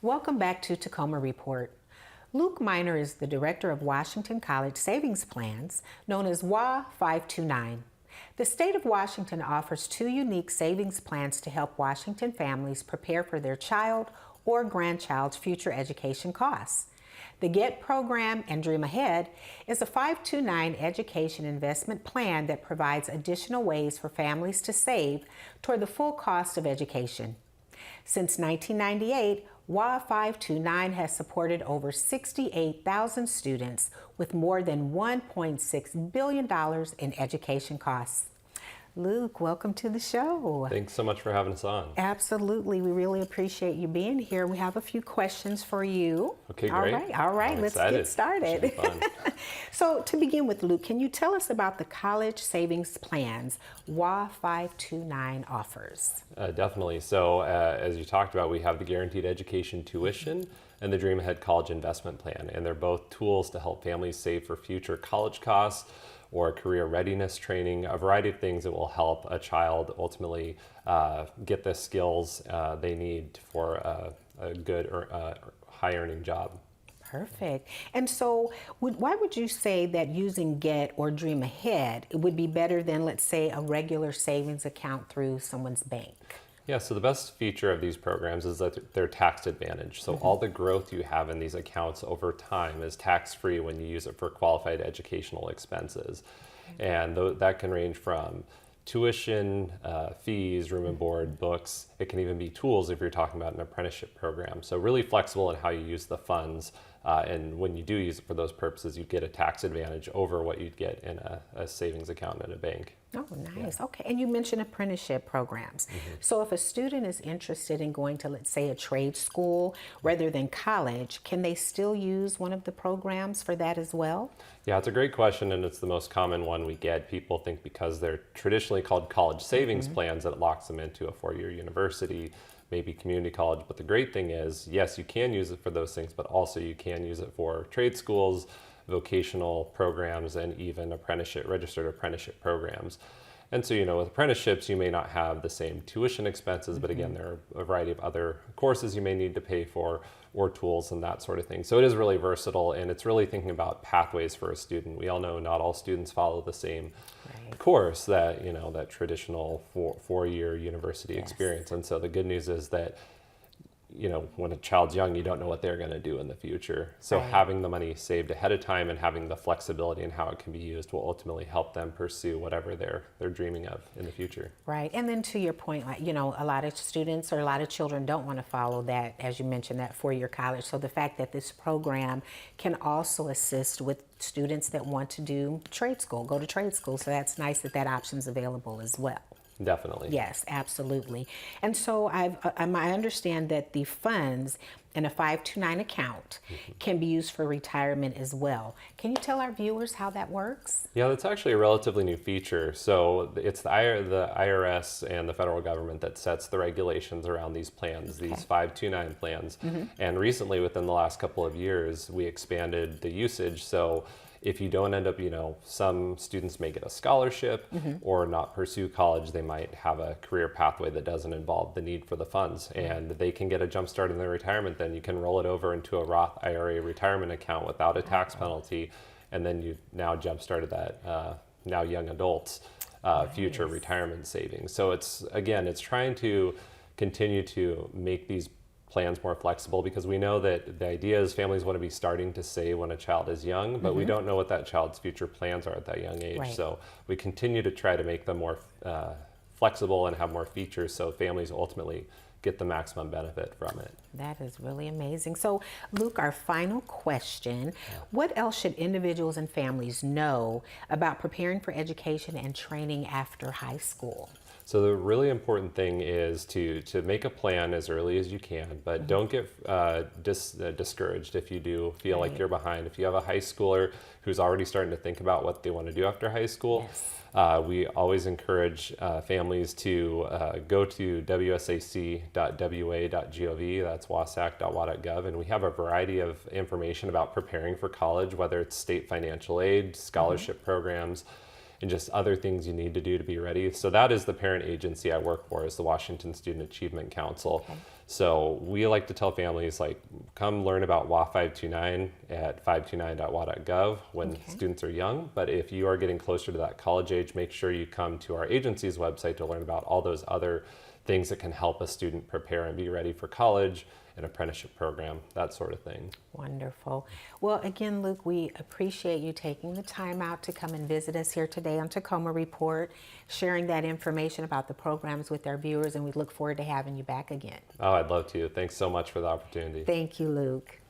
Welcome back to Tacoma Report. Luke Miner is the director of Washington College Savings Plans, known as WA 529. The state of Washington offers two unique savings plans to help Washington families prepare for their child or grandchild's future education costs. The GET program and Dream Ahead is a 529 education investment plan that provides additional ways for families to save toward the full cost of education. Since 1998, WA 529 has supported over 68,000 students with more than $1.6 billion in education costs. Luke, welcome to the show. Thanks so much for having us on. Absolutely. We really appreciate you being here. We have a few questions for you. Okay, great. All right. I'm Let's excited. get started. It should be fun. So to begin with, Luke, can you tell us about the college savings plans WA 529 offers? Definitely. So as you talked about, we have the Guaranteed Education Tuition and the Dream Ahead College Investment Plan. And they're both tools to help families save for future college costs or career readiness training, a variety of things that will help a child ultimately get the skills they need for a good or high earning job. Perfect. And so why would you say that using GET or Dream Ahead would be better than, let's say, a regular savings account through someone's bank? Yeah, so the best feature of these programs is that they're tax advantaged. So all the growth you have in these accounts over time is tax-free when you use it for qualified educational expenses. And that can range from tuition, fees, room and board, books. It can even be tools if you're talking about an apprenticeship program. So really flexible in how you use the funds. And when you do use it for those purposes, you get a tax advantage over what you'd get in a savings account at a bank. Oh, nice. Yeah. Okay. And you mentioned apprenticeship programs. So if a student is interested in going to, let's say, a trade school rather than college, can they still use one of the programs for that as well? Yeah, it's a great question, and it's the most common one we get. People think because they're traditionally called college savings plans that it locks them into a four-year university, maybe community college. But the great thing is, yes, you can use it for those things, but also you can use it for trade schools, vocational programs, and even registered apprenticeship programs. And so, with apprenticeships, you may not have the same tuition expenses, but again, there are a variety of other courses you may need to pay for, or tools and that sort of thing. So it is really versatile, and it's really thinking about pathways for a student. We all know not all students follow the same course that, that traditional four-year university experience. And so the good news is that when a child's young, you don't know what they're going to do in the future. So having the money saved ahead of time and having the flexibility in how it can be used will ultimately help them pursue whatever they're dreaming of in the future. Right. And then to your point, a lot of students or a lot of children don't want to follow that, as you mentioned, that four-year college. So the fact that this program can also assist with students that want to do trade school, go to trade school. So that's nice that that option is available as well. Definitely. Yes, absolutely. And so I understand that the funds in a 529 account can be used for retirement as well. Can you tell our viewers how that works? Yeah, that's actually a relatively new feature. So it's the IRS and the federal government that sets the regulations around these plans, these 529 plans. And recently, within the last couple of years, we expanded the usage. So if you don't end up, some students may get a scholarship or not pursue college, they might have a career pathway that doesn't involve the need for the funds, and they can get a jump start in their retirement. Then you can roll it over into a Roth IRA retirement account without a tax penalty, and then you've now jump started that now young adults future retirement savings. So it's trying to continue to make these plans more flexible, because we know that the idea is families want to be starting to save when a child is young, but we don't know what that child's future plans are at that young age. So we continue to try to make them more flexible and have more features so families ultimately get the maximum benefit from it. That is really amazing. So Luke, our final question, what else should individuals and families know about preparing for education and training after high school? So the really important thing is to make a plan as early as you can, but don't get discouraged if you do feel like you're behind. If you have a high schooler who's already starting to think about what they want to do after high school, we always encourage families to go to wsac.wa.gov, that's wasac.wa.gov, and we have a variety of information about preparing for college, whether it's state financial aid, scholarship programs, and just other things you need to do to be ready. So that is the parent agency I work for, is the Washington Student Achievement Council. So we like to tell families, like, come learn about WA 529 at 529.wa.gov when students are young. But if you are getting closer to that college age, make sure you come to our agency's website to learn about all those other things that can help a student prepare and be ready for college, an apprenticeship program, that sort of thing. Wonderful. Well, again, Luke, we appreciate you taking the time out to come and visit us here today on Tacoma Report, sharing that information about the programs with our viewers, and we look forward to having you back again. Oh, I'd love to. Thanks so much for the opportunity. Thank you, Luke.